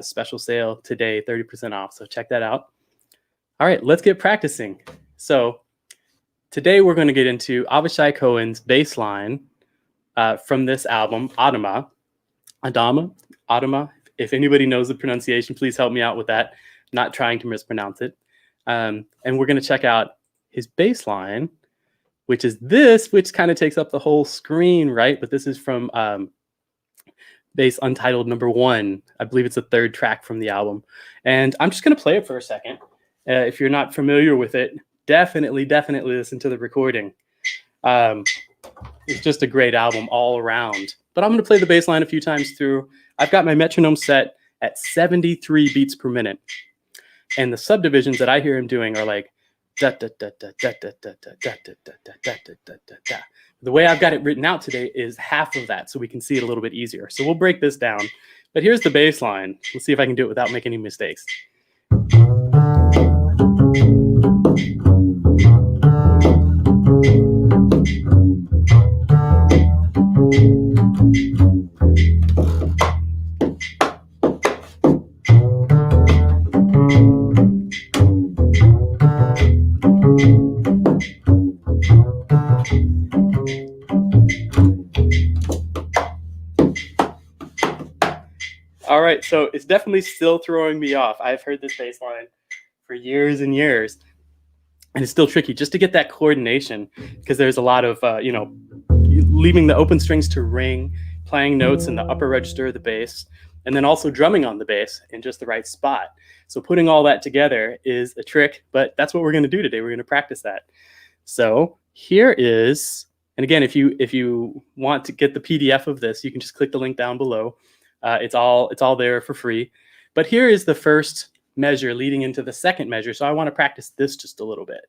special sale today, 30% off. So check that out. All right, let's get practicing. So today we're going to get into Avishai Cohen's bass line from this album, Adama. If anybody knows the pronunciation, please help me out with that. Not trying to mispronounce it. And we're going to check out his bass line, which is this, which kind of takes up the whole screen, right? But this is from bass Untitled #1. I believe it's the third track from the album. And I'm just going to play it for a second. If you're not familiar with it, definitely listen to the recording. It's just a great album all around. But I'm going to play the bass line a few times through. I've got my metronome set at 73 beats per minute. And the subdivisions that I hear him doing are like da da da da da da da da da da da da da da da. The way I've got it written out today is half of that, so we can see it a little bit easier. So we'll break this down. But here's the bass line. Let's see if I can do it without making any mistakes. All right, so it's definitely still throwing me off. I've heard this bass line for years and years, and it's still tricky just to get that coordination, because there's a lot of, leaving the open strings to ring, playing notes in the upper register of the bass, and then also drumming on the bass in just the right spot. So putting all that together is a trick, but that's what we're going to do today. We're going to practice that. So here is, and again, if you want to get the PDF of this, you can just click the link down below. It's all there for free. But here is the first measure leading into the second measure. So I want to practice this just a little bit.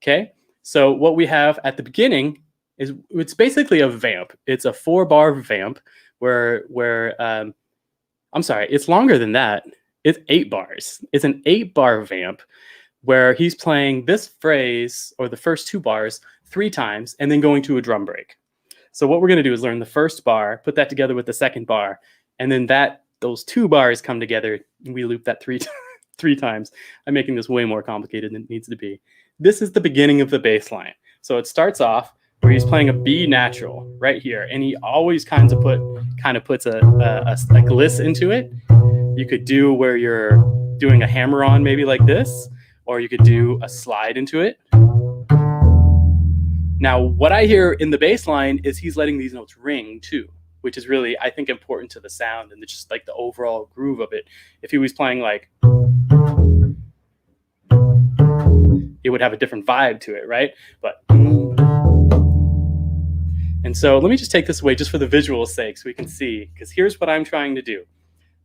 Okay. So what we have at the beginning is, it's basically a vamp. It's a 4-bar vamp I'm sorry, it's longer than that. It's 8 bars. It's an 8-bar vamp where he's playing this phrase, or the first 2 bars, 3 times and then going to a drum break. So what we're going to do is learn the first bar, put that together with the second bar, and then those 2 bars come together, and we loop that 3 times. I'm making this way more complicated than it needs to be. This is the beginning of the bass line. So it starts off where he's playing a B natural right here, and he always kind of puts a gliss into it. You could do where you're doing a hammer on, maybe like this, or you could do a slide into it. Now, what I hear in the bass line is he's letting these notes ring too, which is really, I think, important to the sound and just like the overall groove of it. If he was playing like, it would have a different vibe to it, right? But, and so let me just take this away just for the visual sake so we can see, because here's what I'm trying to do.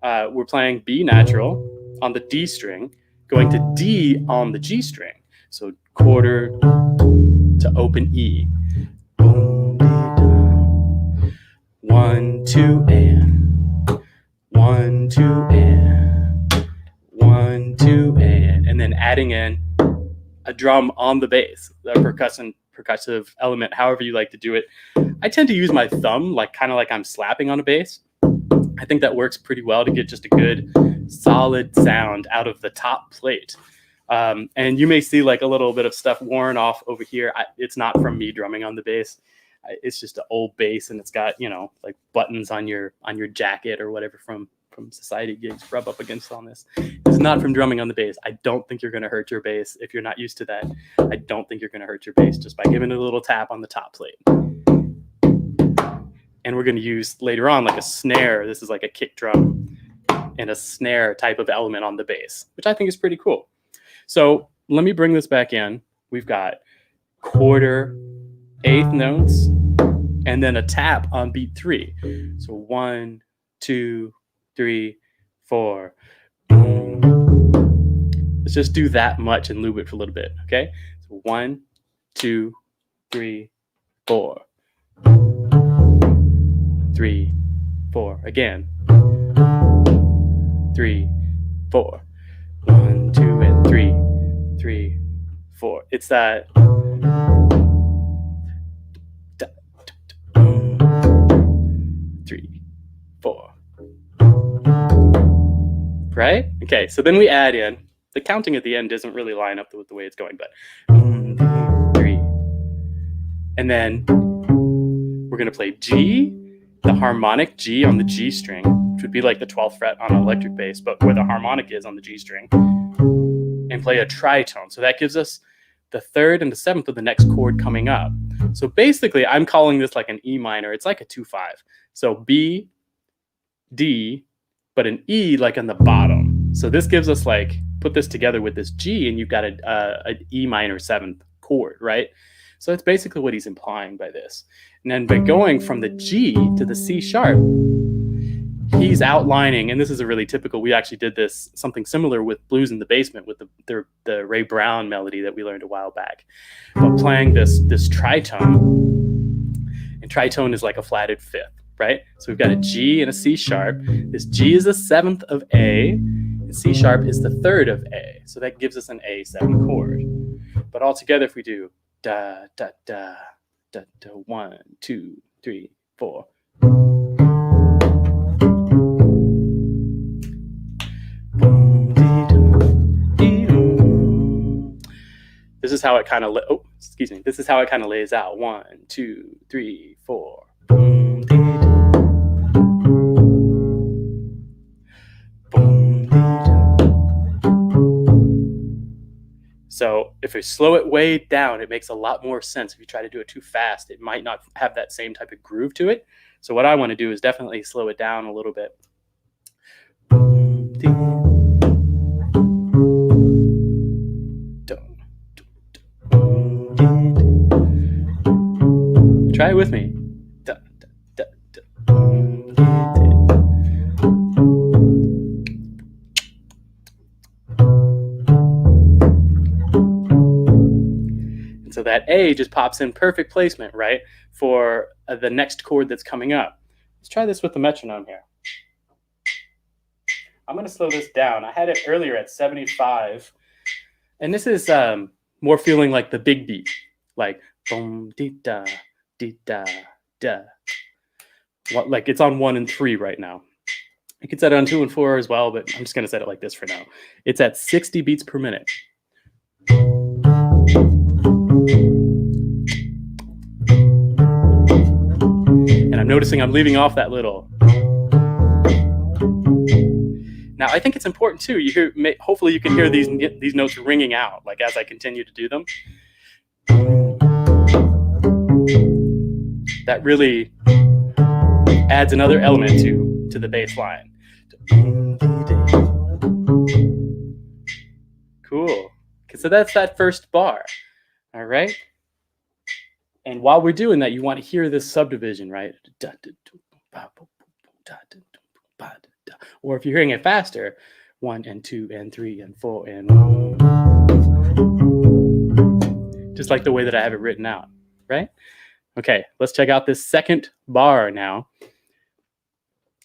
We're playing B natural on the D string, going to D on the G string. So quarter to open E. 1, 2, and 1, 2, and 1, 2, and then adding in a drum on the bass, the percussive element, however you like to do it. I tend to use my thumb, kind of like I'm slapping on a bass. I think that works pretty well to get just a good solid sound out of the top plate. And you may see like a little bit of stuff worn off over here. It's not from me drumming on the bass. It's just an old bass, and it's got, like buttons on your jacket or whatever from society gigs rub up against on this. It's not from drumming on the bass. I don't think you're going to hurt your bass if you're not used to that. I don't think you're going to hurt your bass just by giving it a little tap on the top plate. And we're going to use later on like a snare. This is like a kick drum and a snare type of element on the bass, which I think is pretty cool. So let me bring this back in. We've got quarter, 8th notes, and then a tap on beat 3. So 1, 2, 3, 4. Let's just do that much and loop it for a little bit, okay? So 1, 2, 3, 4. 3, 4. Again. 3, 4. 1, 2, and 3. 3, 4. It's that. 3, 4. right? Okay, so then we add in, the counting at the end doesn't really line up with the way it's going, but 3. And then we're going to play G, the harmonic G on the G string, which would be like the 12th fret on an electric bass, but where the harmonic is on the G string, and play a tritone. So that gives us the 3rd and the 7th of the next chord coming up. So basically, I'm calling this like an E minor. It's like a 2-5. So B, D, but an E like on the bottom. So this gives us like, put this together with this G, and you've got an E minor 7th chord, right? So that's basically what he's implying by this. And then by going from the G to the C sharp, he's outlining, and this is a really typical, we actually did this, something similar with Blues in the Basement with the Ray Brown melody that we learned a while back. But playing this tritone, and tritone is like a flatted 5th, right? So we've got a G and a C sharp. This G is the 7th of A, and C sharp is the 3rd of A. So that gives us an A7 chord. But all together, if we do da, da, da, da, da, 1, 2, 3, 4. This is how it kind of, this is how it kind of lays out. 1, 2, 3, 4. So if we slow it way down, it makes a lot more sense. If you try to do it too fast, it might not have that same type of groove to it. So what I want to do is definitely slow it down a little bit. Try it with me. And so that A just pops in perfect placement, right, for the next chord that's coming up. Let's try this with the metronome here. I'm going to slow this down. I had it earlier at 75, and this is more feeling like the big beat, like boom, dee da, da. Like it's on 1 and 3 right now. You could set it on 2 and 4 as well, but I'm just going to set it like this for now. It's at 60 beats per minute. And I'm noticing I'm leaving off that little. Now, I think it's important too. You hear, hopefully you can hear these notes ringing out, like as I continue to do them. That really adds another element to the bass line. Cool. Okay, so that's that first bar. All right. And while we're doing that, you want to hear this subdivision, right? Or if you're hearing it faster, 1 and 2 and 3 and 4 and 1. Just like the way that I have it written out, right? Okay, let's check out this second bar now.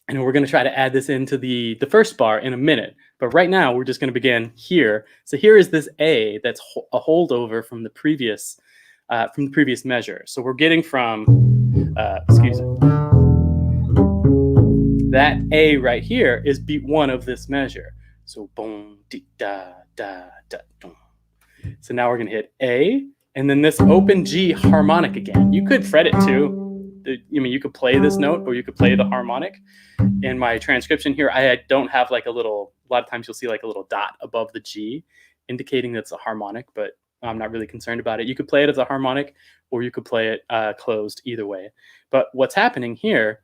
And we're going to try to add this into the first bar in a minute. But right now, we're just going to begin here. So here is this A that's a holdover from the previous measure. So we're getting from, that A right here is beat 1 of this measure. So boom, dee, da, da, da, boom. So now we're going to hit A, and then this open G harmonic again. You could fret it too. You could play this note, or you could play the harmonic. In my transcription here, I don't have like a lot of times you'll see like a little dot above the G, indicating that's a harmonic, but I'm not really concerned about it. You could play it as a harmonic, or you could play it closed, either way. But what's happening here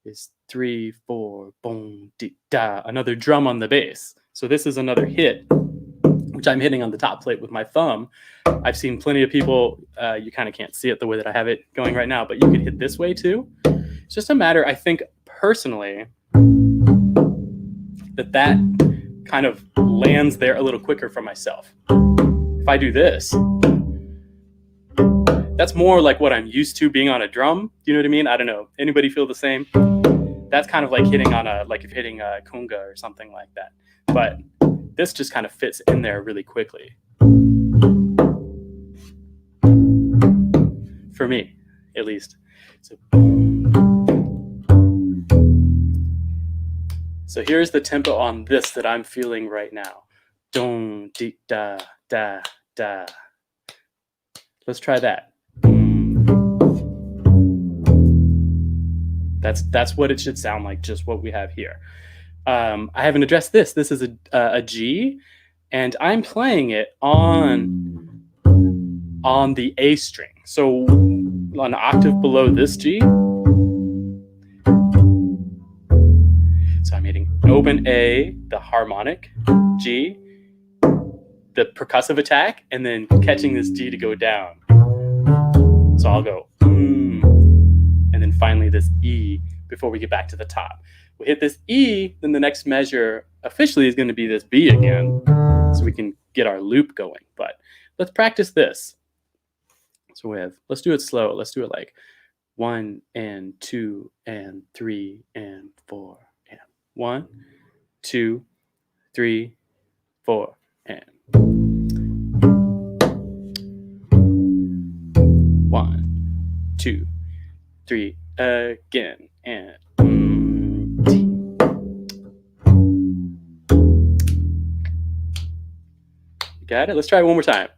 is 3, 4, boom, dee, da, another drum on the bass. So this is another hit, which I'm hitting on the top plate with my thumb. I've seen plenty of people, you kind of can't see it the way that I have it going right now, but you could hit this way too. It's just a matter, I think, personally, that kind of lands there a little quicker for myself. If I do this, that's more like what I'm used to being on a drum. You know what I mean? I don't know. Anybody feel the same? That's kind of like hitting on like if hitting a conga or something like that. But this just kind of fits in there really quickly. For me, at So here's the tempo on this that I'm feeling right now. Dum, di, da, da, da. Let's try that. That's what it should sound like, just what we have here. I haven't addressed this. This is a G, and I'm playing it on the A string. So an octave below this G. So I'm hitting open A, the harmonic, G, the percussive attack, and then catching this G to go down. So I'll go, and then finally this E before we get back to the top. We hit this E, then the next measure officially is going to be this B again, so we can get our loop going. But let's practice this. So let's do it slow. Let's do it like 1 and 2 and 3 and 4 and 1, 2, 3, 4 and 1, 2, 3 again and you got it? Let's try it one more time.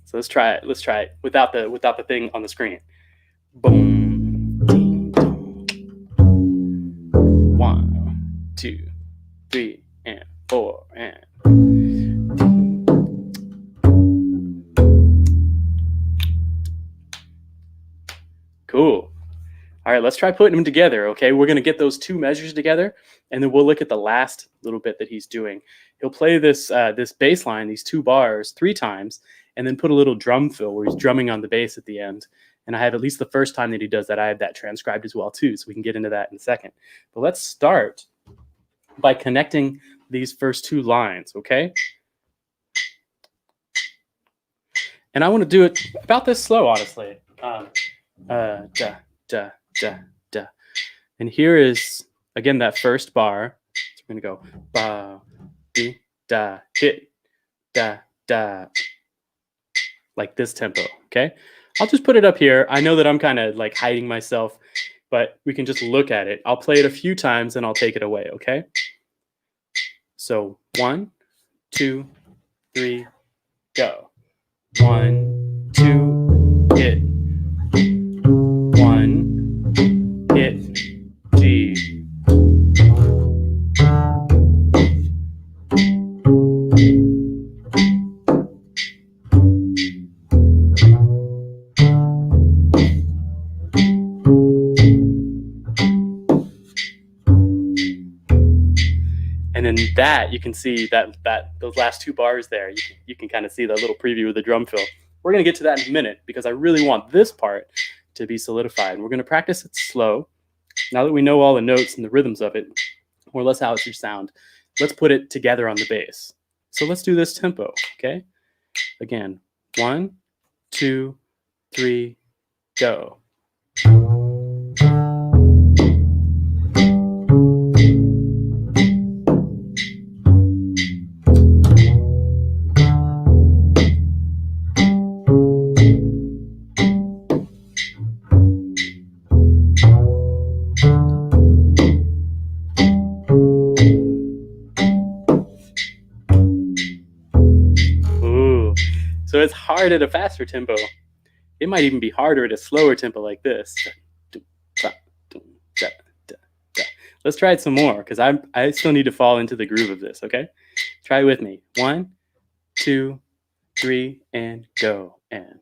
So let's try it. Let's try it without the thing on the screen. Boom. 1, 2, 3 and 4 and cool. All right, let's try putting them together, okay? We're going to get those two measures together, and then we'll look at the last little bit that he's doing. He'll play this this bass line, these 2 bars, 3 times, and then put a little drum fill where he's drumming on the bass at the end. And I have at least the first time that he does that, I have that transcribed as well too, so we can get into that in a second. But let's start by connecting these first 2 lines, okay? And I want to do it about this slow, honestly. Da, da, da, da. And here is, again, that first bar. So we're going to go ba, di, da, hit, da, da. Like this tempo, okay? I'll just put it up here. I know that I'm kind of like hiding myself, but we can just look at it. I'll play it a few times and I'll take it away, okay? So 1, 2, 3, go. 1, 2, hit. 1, hit, G. And then that, you can see that those last 2 bars there, you can kind of see the little preview of the drum fill. We're going to get to that in a minute because I really want this part to be solidified. And we're going to practice it slow. Now that we know all the notes and the rhythms of it, more or less how it should sound, let's put it together on the bass. So let's do this tempo, okay? Again, 1, 2, 3, go. So it's hard at a faster tempo. It might even be harder at a slower tempo like this. Let's try it some more because I still need to fall into the groove of this, okay? Try it with me. 1, 2, 3, and go. And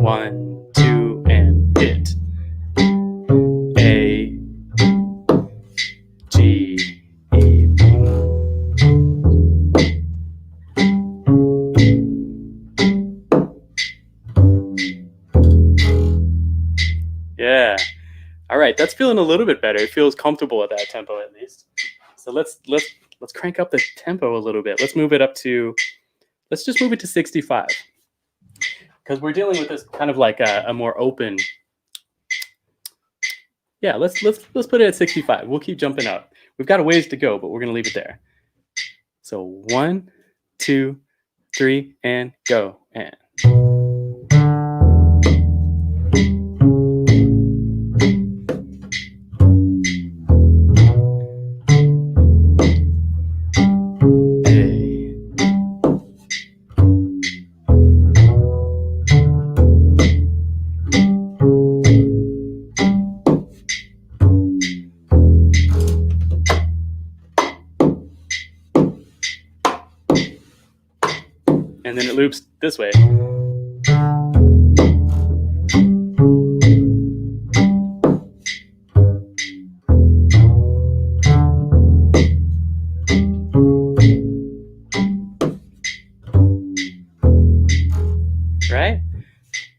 1, 2, and hit. A, G, E, B. Yeah. All right, that's feeling a little bit better. It feels comfortable at that tempo at least. So let's crank up the tempo a little bit. Let's move it up to, let's just move it to 65. Because we're dealing with this kind of like a more open. Yeah, let's put it at 65. We'll keep jumping up. We've got a ways to go, but we're gonna leave it there. So 1, 2, 3, and go. And hey. And then it loops this way. Right?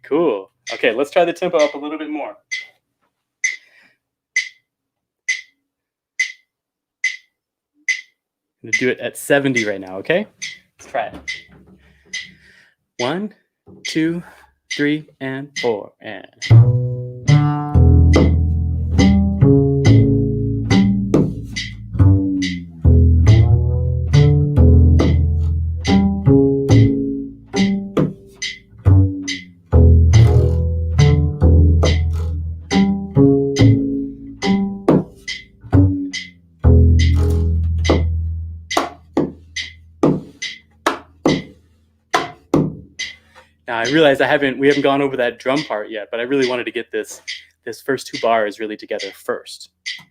Cool. Okay, let's try the tempo up a little bit more. I'm going to do it at 70 right now, okay? Let's try it. 1, 2, 3, and 4, and now I realize we haven't gone over that drum part yet, but I really wanted to get this first 2 bars really together first.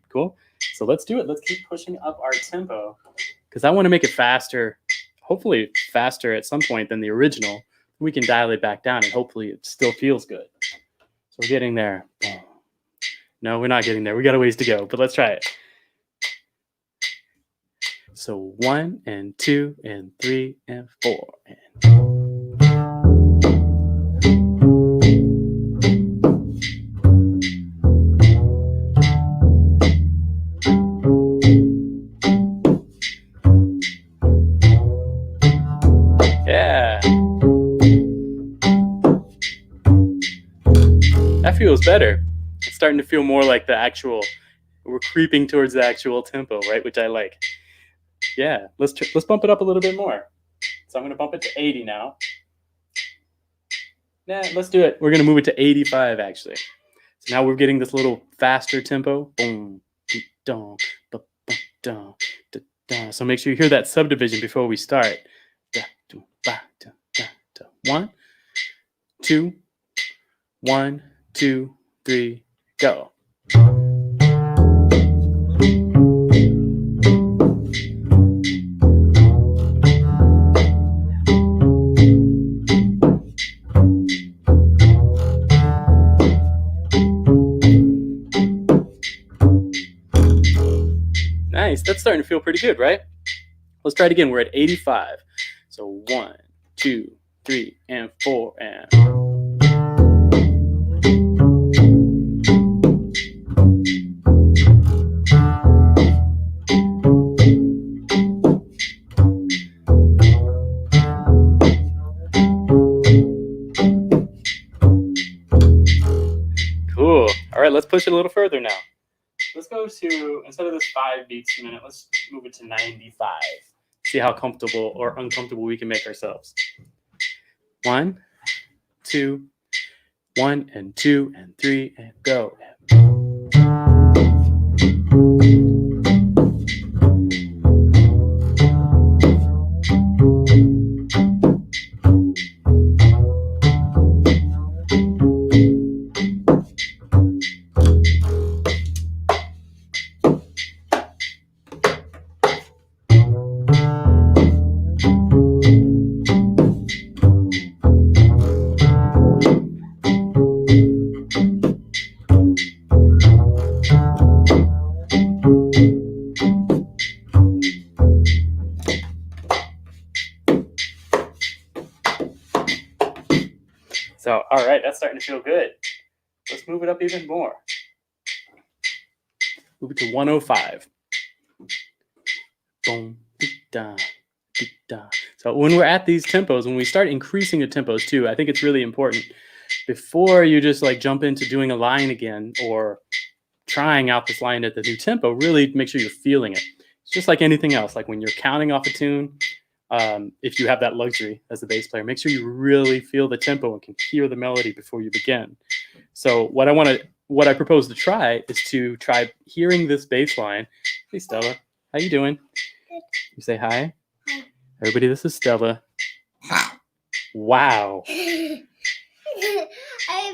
Cool? So let's do it. Let's keep pushing up our tempo because I want to make it faster, hopefully faster at some point than the original. We can dial it back down and hopefully it still feels good. So we're getting there. No, we're not getting there. We got a ways to go, but let's try it. So 1 and 2 and 3 and 4 and yeah. That feels better. It's starting to feel more like we're creeping towards the actual tempo, right? Which I like. Yeah, let's bump it up a little bit more. So I'm going to bump it to 80 now. Nah, let's do it. We're going to move it to 85 actually. So now we're getting this little faster tempo. Boom, dum, ba, ba, dum, da, da. So make sure you hear that subdivision before we start. Da, dum, ba, da, da, da. 1, 2, 1, 2, 3, go. Nice. That's starting to feel pretty good, right? Let's try it again. We're at 85. So 1, 2, 3, and 4, and cool. All right, let's push it a little further now. Let's go to, instead of this 5 beats a minute, let's move it to 95. See how comfortable or uncomfortable we can make ourselves. 1, 2, 1 and 2 and 3 and go. So, all right, that's starting to feel good. Let's move it up even more. Move it to 105. Boom, da, da. So when we're at these tempos, when we start increasing the tempos too, I think it's really important before you just like jump into doing a line again or trying out this line at the new tempo, really make sure you're feeling it. It's just like anything else. Like when you're counting off a tune, if you have that luxury as a bass player, make sure you really feel the tempo and can hear the melody before you begin. So what I propose to try is to try hearing this bass line. Hey Stella, how you doing? Good. You say hi. Hi. Everybody, this is Stella. Wow. I've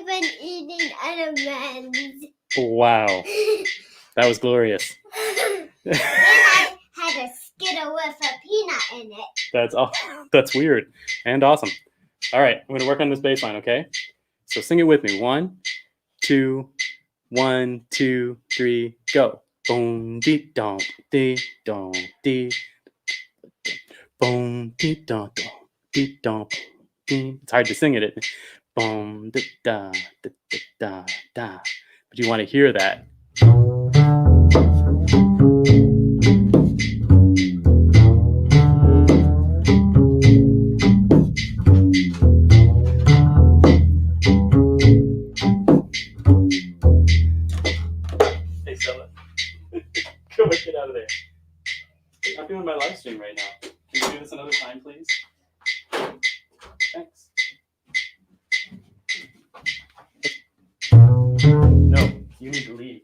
been eating M&Ms. Wow. That was glorious. And I had a Skittle with a peanut in it. That's weird and awesome. All right, I'm gonna work on this bass line, okay? So sing it with me. 1, 2, 1, 2, 3, go. Boom dee dum dee dum dee. Boom dee dum dee dum dee. It's hard to sing it. Boom da da da da da da. But you want to hear that. Hey Stella, go and get out of there. I'm doing my live stream right now. Can you do this another time, please? Thanks. No, you need to leave.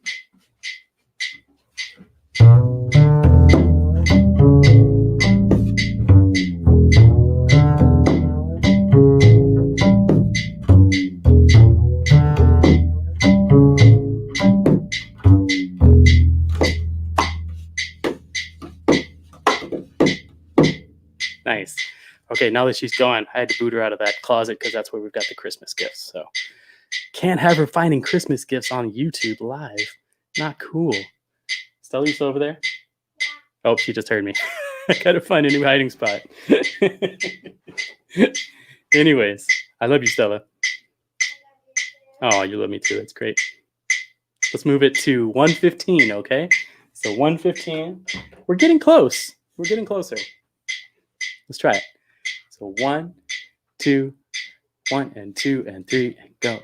Nice. Okay, now that she's gone, I had to boot her out of that closet because that's where we've got the Christmas gifts. So can't have her finding Christmas gifts on YouTube live. Not cool. Stella, you still over there? Oh, she just heard me. I gotta find a new hiding spot. Anyways, I love you, Stella. Oh, you love me too. That's great. Let's move it to 115, okay? So 115. We're getting close. We're getting closer. Let's try it. So 1, 2, 1 and 2 and 3 and go.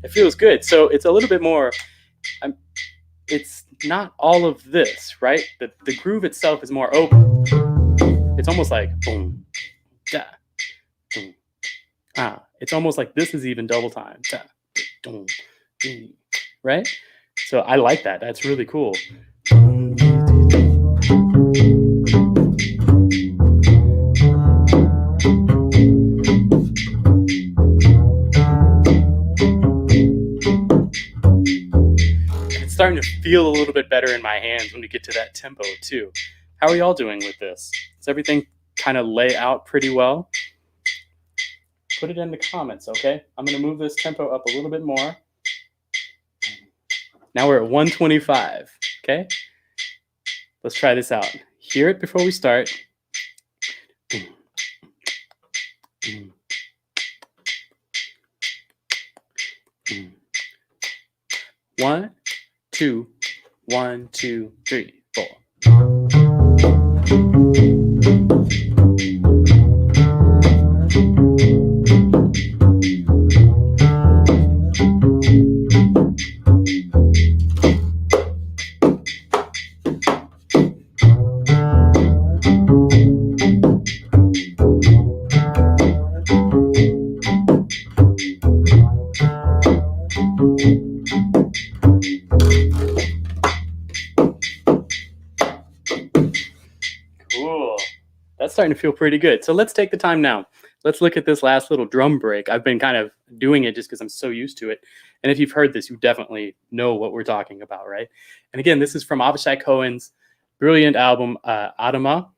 It feels good. So it's a little bit more. It's not all of this, right? The groove itself is more open. It's almost like boom, da, boom, ah. It's almost like this is even double time, da, boom, right? So I like that. That's really cool. It's starting to feel a little bit better in my hands when we get to that tempo too. How are y'all doing with this? Does everything kind of lay out pretty well? Put it in the comments, okay? I'm going to move this tempo up a little bit more. Now we're at 125, okay? Let's try this out. Hear it before we start. 1, 2, 1, 2, 3, 4. Cool. That's starting to feel pretty good. So let's take the time now. Let's look at this last little drum break. I've been kind of doing it just because I'm so used to it. And if you've heard this, you definitely know what we're talking about, right? And again, this is from Avishai Cohen's brilliant album, Adama.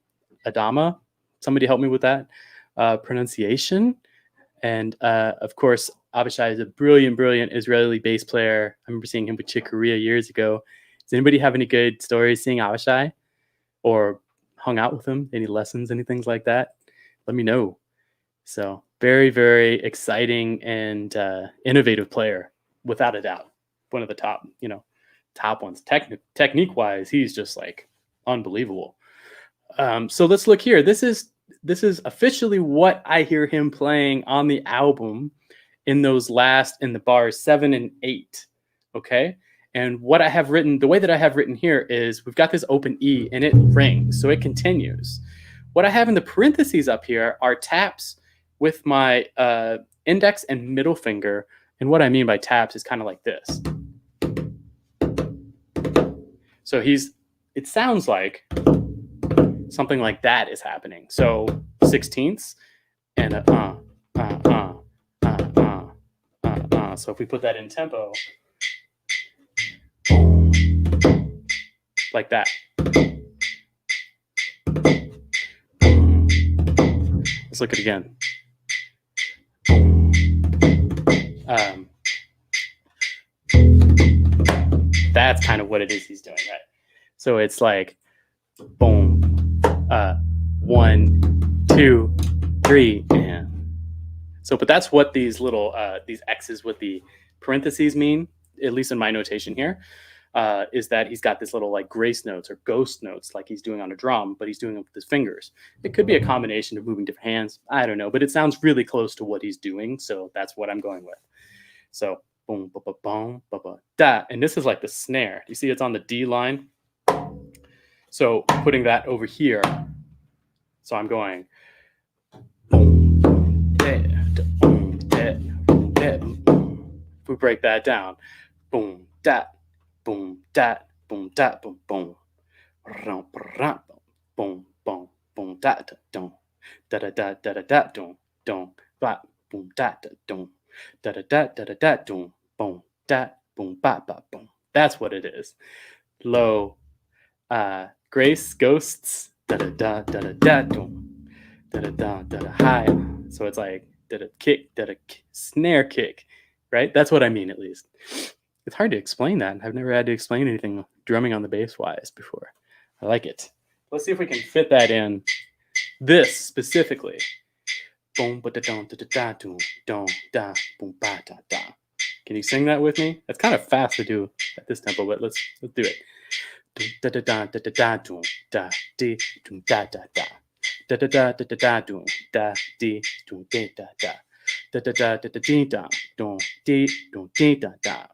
Somebody help me with that pronunciation. And of course, Avishai is a brilliant, brilliant Israeli bass player. I remember seeing him with Chick Corea years ago. Does anybody have any good stories seeing Avishai or hung out with him? Any lessons, anything like that? Let me know. So very, very exciting and innovative player, without a doubt. One of the top ones. Technique wise, he's just like unbelievable. So let's look here. This is officially what I hear him playing on the album in the bars 7 and 8. Okay. And what I have written, the way that I have written here is we've got this open E and it rings, so it continues. What I have in the parentheses up here are taps with my index and middle finger. And what I mean by taps is kind of like this. So it sounds like something like that is happening. So 16ths and so if we put that in tempo, like that. Let's look at it again. That's kind of what it is he's doing, right? So it's like boom, 1, 2, 3, and so. But that's what these little these X's with the parentheses mean, at least in my notation here. Is that he's got this little like grace notes or ghost notes like he's doing on a drum, but he's doing it with his fingers. It could be a combination of moving different hands. I don't know, but it sounds really close to what he's doing. So that's what I'm going with. So boom, ba ba boom, ba ba da. And this is like the snare. You see it's on the D line. So putting that over here. So I'm going boom, boom, da, boom, da, boom, da, boom. If we break that down, boom, da. Boom, da, boom, da, boom, boom. Boom, boom, boom, boom, da, da, dum. Da, da, da, da, da, da, dum, dum, ba, boom, da, da, dum. Da, da, da, da, da, da, dum, boom, da, boom, ba, ba, boom. That's what it is. Low, grace, ghosts, da, da, da, da, da, da, dum. Da, da, da, da, da, high. So it's like, da, da, kick, da, da, snare kick, right? That's what I mean, at least. It's hard to explain that. I've never had to explain anything drumming on the bass wise before. I like it. Let's see if we can fit that in. This specifically. Boom, ba da dum, da da da dum, dum, da, boom, ba da da. Can you sing that with me? That's kind of fast to do at this tempo, but let's do it. Da da da da da da dum, da di dum da da da. Da da da da da da dum, da di dum da da da. Da da da da da dee da dum di dum dee da da.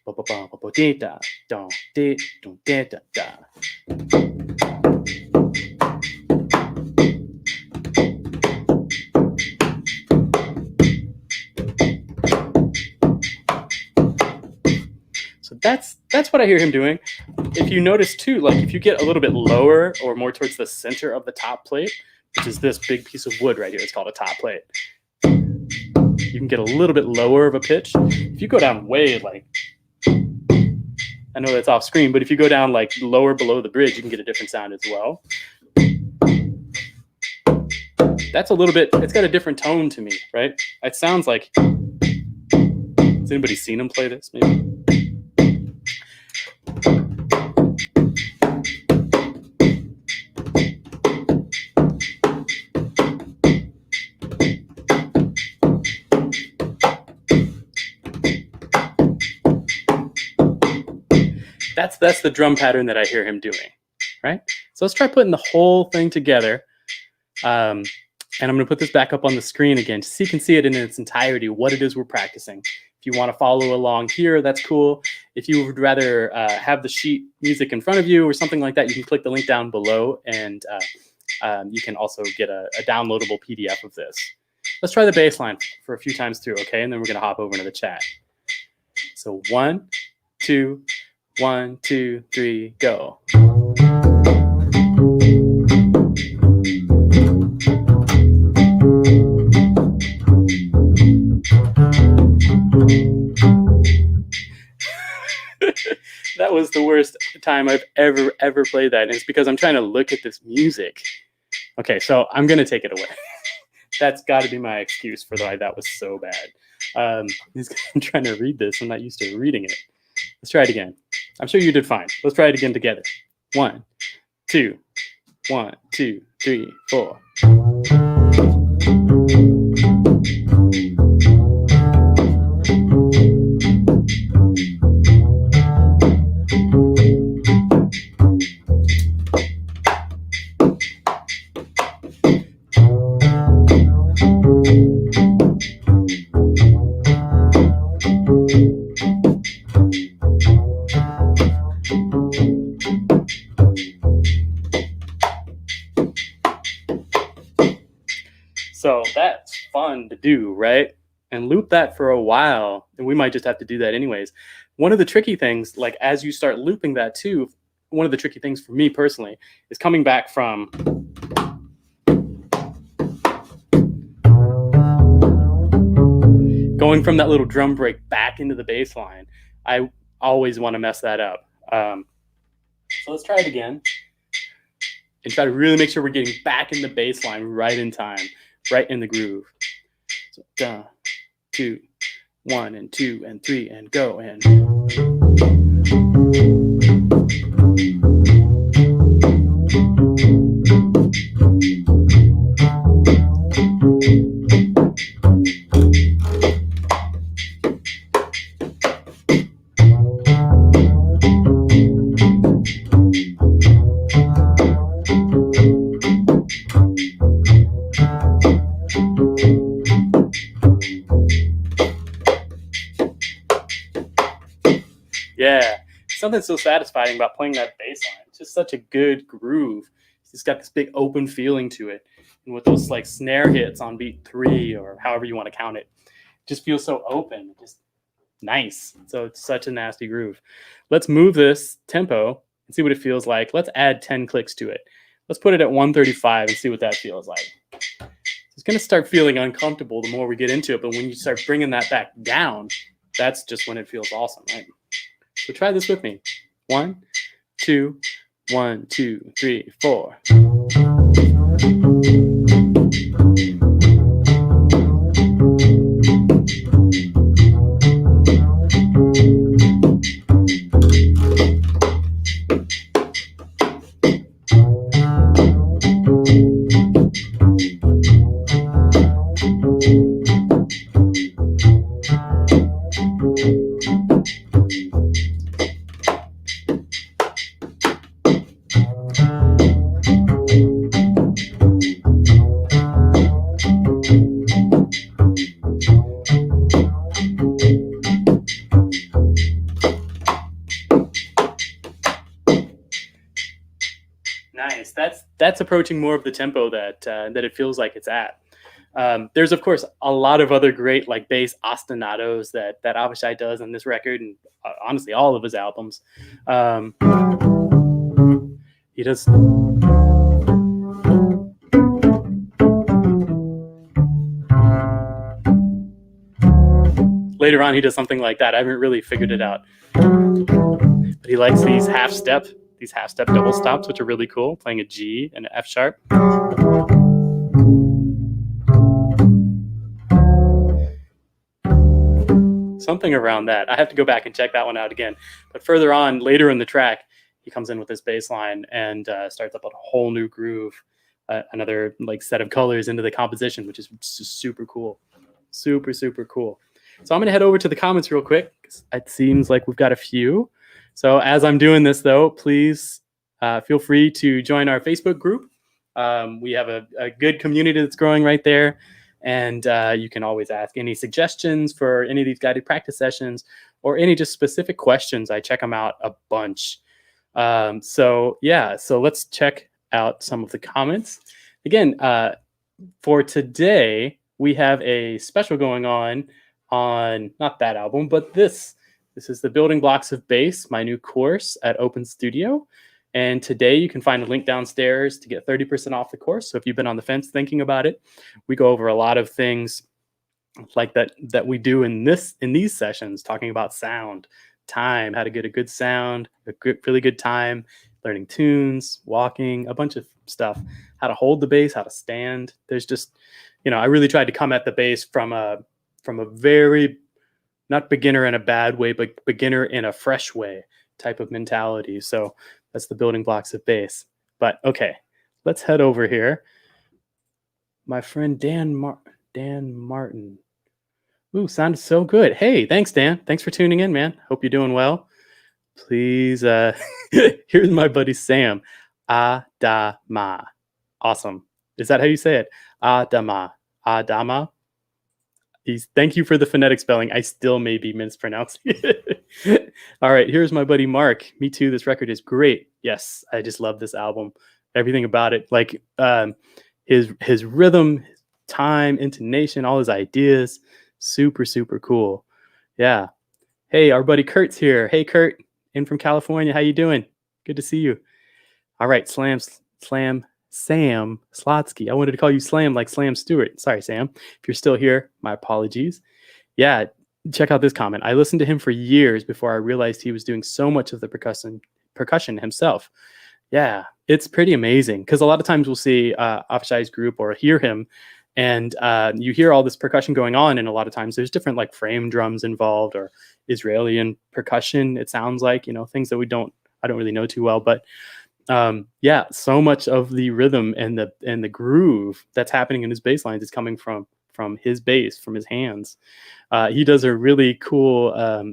Ba ba ba ba ba dee da dum dee dum dee da da. So that's what I hear him doing. If you notice too, like if you get a little bit lower or more towards the center of the top plate, which is this big piece of wood right here, it's called a top plate. You can get a little bit lower of a pitch. If you go down way like, I know that's off screen, but if you go down like lower below the bridge, you can get a different sound as well. That's a little bit, it's got a different tone to me, right? It sounds like, has anybody seen him play this maybe? That's the drum pattern that I hear him doing, right? So let's try putting the whole thing together. And I'm going to put this back up on the screen again so you can see it in its entirety, what it is we're practicing. If you want to follow along here, that's cool. If you would rather have the sheet music in front of you or something like that, you can click the link down below, and you can also get a downloadable PDF of this. Let's try the bass line for a few times through, okay? And then we're going to hop over into the chat. So 1, 2, 1, 2, 3, go. That was the worst time I've ever played that. And it's because I'm trying to look at this music. Okay, so I'm going to take it away. That's got to be my excuse for why that was so bad. I'm trying to read this. I'm not used to reading it. Let's try it again. I'm sure you did fine. Let's try it again together. 1, 2, 1, 2, 3, 4. that's fun to do, right? And loop that for a while. And we might just have to do that anyways. One of the tricky things, like as you start looping that too, one of the tricky things for me personally is coming back from going from that little drum break back into the bass line. I always want to mess that up. So let's try it again and try to really make sure we're getting back in the bass line right in time, right in the groove. So 2, 1 and 2 and 3 and go and. Yeah, something so satisfying about playing that bass line. It's just such a good groove. It's just got this big open feeling to it. And with those like snare hits on beat 3 or however you want to count it, just feels so open, just nice. So it's such a nasty groove. Let's move this tempo and see what it feels like. Let's add 10 clicks to it. Let's put it at 135 and see what that feels like. It's going to start feeling uncomfortable the more we get into it, but when you start bringing that back down, that's just when it feels awesome, right? So try this with me. 1, 2, 1, 2, 3, 4. Nice. That's approaching more of the tempo that it feels like it's at. There's of course a lot of other great like bass ostinatos that Avishai does on this record, and honestly all of his albums. He does. Later on, he does something like that. I haven't really figured it out, but he likes these half step double stops, which are really cool, playing a G and an F sharp. Something around that. I have to go back and check that one out again. But further on, later in the track, he comes in with this bass line and starts up a whole new groove, another like set of colors into the composition, which is super cool. Super, super cool. So I'm going to head over to the comments real quick, because it seems like we've got a few. So as I'm doing this, though, please feel free to join our Facebook group. We have a good community that's growing right there. And you can always ask any suggestions for any of these guided practice sessions or any just specific questions. I check them out a bunch. So let's check out some of the comments. Again, for today, we have a special going on not that album, but this. This is the Building Blocks of Bass, my new course at Open Studio. And today you can find a link downstairs to get 30% off the course. So if you've been on the fence thinking about it, we go over a lot of things like that we do in these sessions, talking about sound, time, how to get a good sound, really good time, learning tunes, walking, a bunch of stuff, how to hold the bass, how to stand. There's just, I really tried to come at the bass from a very, not beginner in a bad way, but beginner in a fresh way type of mentality. So that's the Building Blocks of Bass. But okay, let's head over here. My friend Dan Martin. Ooh, sounded so good. Hey, thanks, Dan. Thanks for tuning in, man. Hope you're doing well. Please, here's my buddy Sam. Adama. Awesome. Is that how you say it? Adama. Adama. Thank you for the phonetic spelling. I still may be mispronouncing it. All right, here's my buddy Mark. Me too. This record is great. Yes, I just love this album. Everything about it, like his rhythm, time, intonation, all his ideas. Super, super cool. Yeah. Hey, our buddy Kurt's here. Hey, Kurt, in from California. How you doing? Good to see you. All right, Sam Slotsky. I wanted to call you Slam like Slam Stewart. Sorry, Sam. If you're still here, my apologies. Yeah, check out this comment. I listened to him for years before I realized he was doing so much of the percussion himself. Yeah, it's pretty amazing because a lot of times we'll see Avishai's group or hear him, and you hear all this percussion going on, and a lot of times there's different like frame drums involved or Israeli percussion. It sounds like, things that I don't really know too well, but yeah, so much of the rhythm and the groove that's happening in his bass lines is coming from his bass, from his hands. He does a really cool,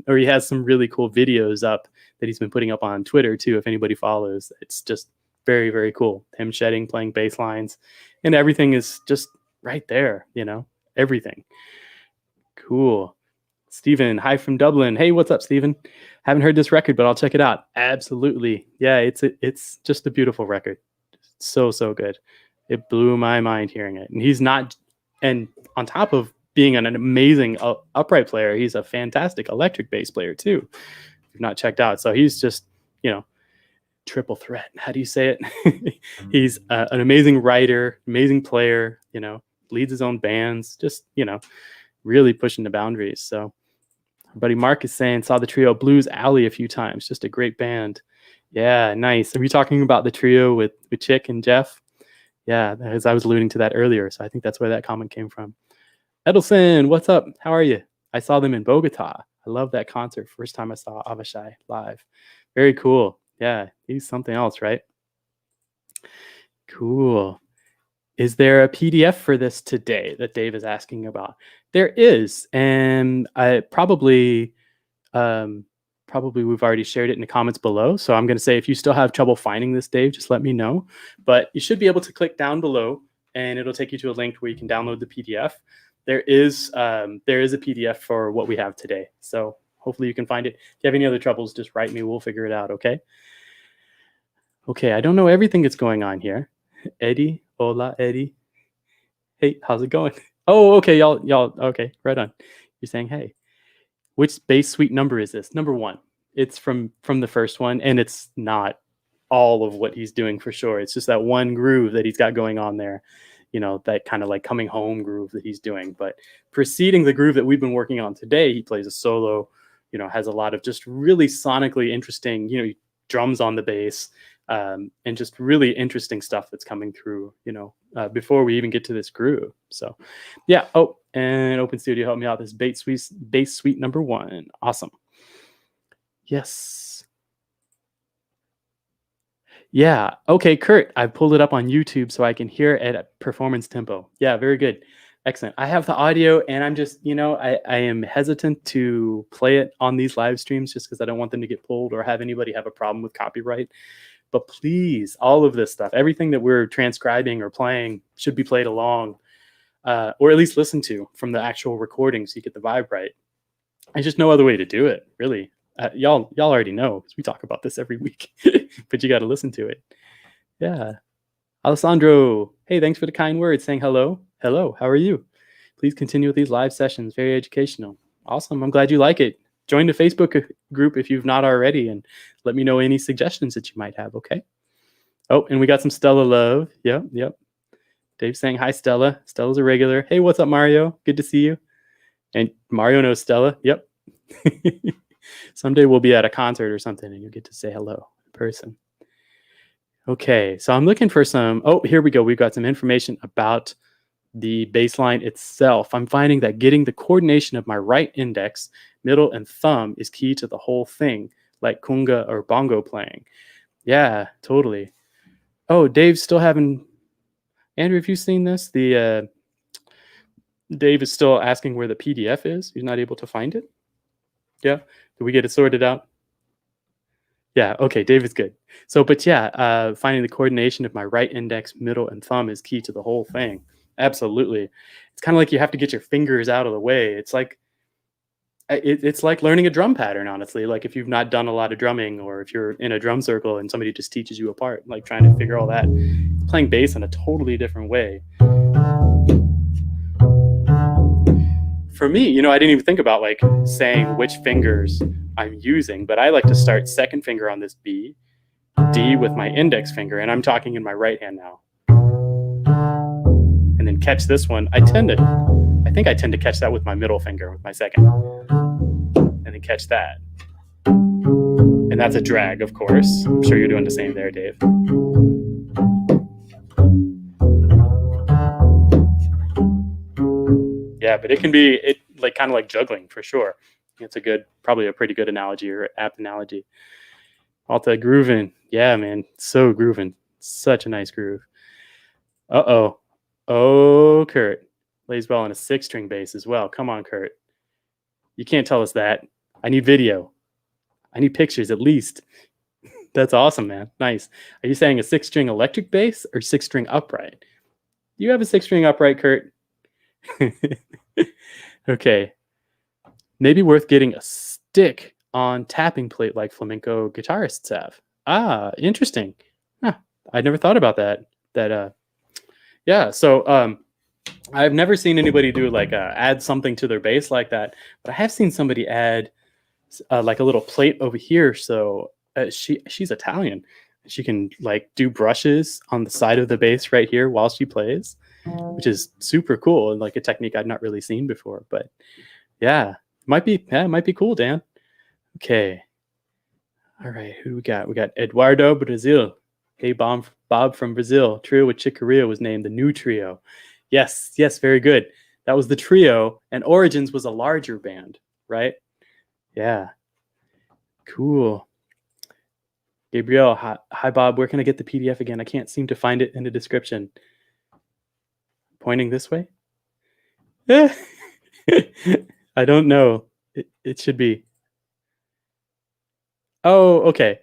or he has some really cool videos up that he's been putting up on Twitter too. If anybody follows, it's just very, very cool. Him shedding, playing bass lines, and everything is just right there. Everything. Cool. Steven, hi from Dublin. Hey, what's up, Steven? Haven't heard this record, but I'll check it out. Absolutely. Yeah, it's just a beautiful record. So, so good. It blew my mind hearing it. And on top of being an amazing upright player, he's a fantastic electric bass player too. If you've not checked out. So he's just, triple threat. How do you say it? He's an amazing writer, amazing player, leads his own bands, just, really pushing the boundaries. So our buddy Mark is saying, saw the trio Blues Alley a few times. Just a great band. Yeah, nice. Are we talking about the trio with Chick and Jeff? Yeah, as I was alluding to that earlier. So I think that's where that comment came from. Edelson, what's up? How are you? I saw them in Bogota. I love that concert. First time I saw Avishai live. Very cool. Yeah, he's something else, right? Cool. Is there a PDF for this today that Dave is asking about? There is, and I probably we've already shared it in the comments below. So I'm going to say, if you still have trouble finding this, Dave, just let me know. But you should be able to click down below, and it'll take you to a link where you can download the PDF. There is a PDF for what we have today. So hopefully you can find it. If you have any other troubles, just write me. We'll figure it out. Okay. Okay. I don't know everything that's going on here. Eddie, hola, Eddie. Hey, how's it going? Oh, okay, y'all. Okay, right on. You're saying, hey, which bass suite number is this? Number 1. It's from the first one, and it's not all of what he's doing for sure. It's just that one groove that he's got going on there. That kind of like coming home groove that he's doing. But preceding the groove that we've been working on today, he plays a solo, has a lot of just really sonically interesting, drums on the bass, and just really interesting stuff that's coming through, before we even get to this groove. So yeah. Oh, and Open Studio helped me out. This bass suite number 1. Awesome. Yes. Yeah. Okay, Kurt, I pulled it up on YouTube so I can hear it at performance tempo. Yeah, very good. Excellent. I have the audio, and I'm just, I am hesitant to play it on these live streams just because I don't want them to get pulled or have anybody have a problem with copyright. But please, all of this stuff, everything that we're transcribing or playing should be played along, or at least listened to from the actual recording so you get the vibe right. There's just no other way to do it, really. Y'all already know, because we talk about this every week, but you got to listen to it. Yeah. Alessandro, hey, thanks for the kind words, saying hello. Hello, how are you? Please continue with these live sessions. Very educational. Awesome. I'm glad you like it. Join the Facebook group if you've not already, and let me know any suggestions that you might have, okay? Oh, and we got some Stella love. Yep. Dave's saying, hi, Stella. Stella's a regular. Hey, what's up, Mario? Good to see you. And Mario knows Stella. Yep. Someday we'll be at a concert or something, and you'll get to say hello in person. Okay, so I'm looking for some. Oh, here we go. We've got some information about the bass line itself. I'm finding that getting the coordination of my right index, middle, and thumb is key to the whole thing, like kunga or bongo playing. Yeah, totally. Oh, Dave's still having. Andrew, have you seen this? Dave is still asking where the PDF is. He's not able to find it. Yeah. Did we get it sorted out? Yeah. Okay. Dave is good. So, but yeah, finding the coordination of my right index, middle, and thumb is key to the whole thing. Absolutely. It's kind of like you have to get your fingers out of the way. It's like learning a drum pattern, honestly. Like if you've not done a lot of drumming, or if you're in a drum circle and somebody just teaches you apart, like trying to figure all that, playing bass in a totally different way. for me, I didn't even think about like saying which fingers I'm using, but I like to start second finger on this B, D with my index finger, and I'm talking in my right hand now. And then catch this one. I think I tend to catch that with my middle finger, with my second. And then catch that. And that's a drag, of course. I'm sure you're doing the same there, Dave. Yeah, but it can be like kind of like juggling for sure. It's probably a pretty good analogy or apt analogy. Alta grooving. Yeah, man. So grooving. Such a nice groove. Uh-oh. Oh, Kurt. Plays well on a 6-string bass as well. Come on, Kurt. You can't tell us that. I need video. I need pictures at least. That's awesome, man. Nice. Are you saying a 6-string electric bass or 6-string upright? Do you have a 6-string upright, Kurt? Okay. Maybe worth getting a stick on tapping plate like flamenco guitarists have. Ah, interesting. Huh. I never thought about that. Yeah. So I've never seen anybody do like add something to their bass like that, but I have seen somebody add like a little plate over here. So she's Italian. She can like do brushes on the side of the bass right here while she plays, which is super cool and like a technique I'd not really seen before. But yeah, it might be cool, Dan. Okay. All right, who we got? We got Eduardo Brazil. Hey, Bob from Brazil. Trio with Chick Corea was named the new trio. Yes, very good. That was the trio, and Origins was a larger band, right? Yeah. Cool. Gabriel, hi Bob. Where can I get the PDF again? I can't seem to find it in the description. Pointing this way? I don't know. It should be. Oh, okay.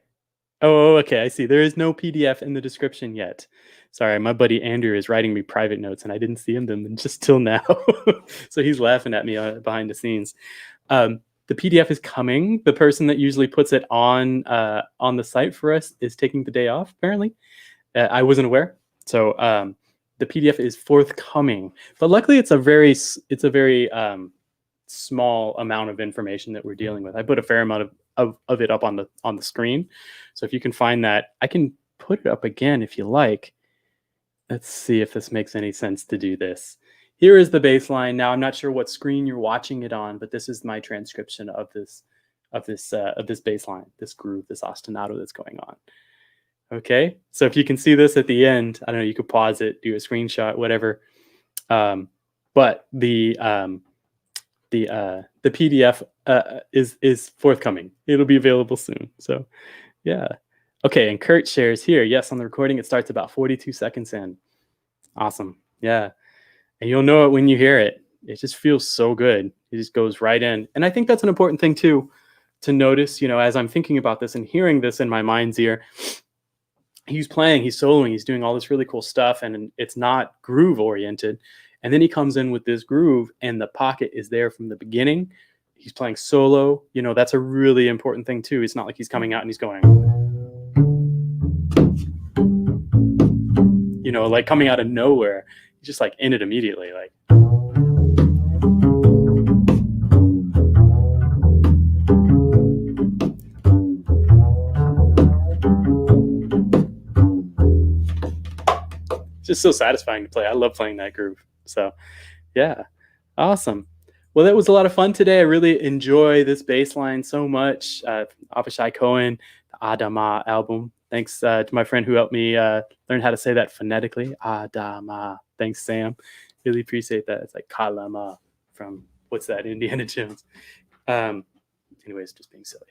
Oh, okay. I see. There is no PDF in the description yet. Sorry, my buddy Andrew is writing me private notes, and I didn't see them just till now. So he's laughing at me behind the scenes. The PDF is coming. The person that usually puts it on the site for us is taking the day off. Apparently, I wasn't aware. So the PDF is forthcoming. But luckily, it's a very small amount of information that we're dealing with. I put a fair amount of it up on the screen. So if you can find that, I can put it up again if you like. Let's see if this makes any sense to do this. Here is the bass line. Now I'm not sure what screen you're watching it on, but this is my transcription of this bass line, this groove, this ostinato that's going on. Okay, so if you can see this at the end, I don't know, you could pause it, do a screenshot, whatever. But the PDF is forthcoming. It'll be available soon. So yeah. Okay, and Kurt shares here. Yes, on the recording, it starts about 42 seconds in. Awesome. Yeah. And you'll know it when you hear it. It just feels so good. It just goes right in. And I think that's an important thing too, to notice, as I'm thinking about this and hearing this in my mind's ear. He's playing, he's soloing, he's doing all this really cool stuff, and it's not groove oriented. And then he comes in with this groove, and the pocket is there from the beginning. He's playing solo. That's a really important thing too. It's not like he's coming out and he's going, like coming out of nowhere. He's just like in it immediately. Like, it's just so satisfying to play. I love playing that groove. So yeah, awesome. Well, that was a lot of fun today. I really enjoy this bass line so much. Avishai Cohen, the Adama album. Thanks to my friend who helped me learn how to say that phonetically. Adama. Thanks, Sam. Really appreciate that. It's like Kalama from, what's that, Indiana Jones. Anyways, just being silly.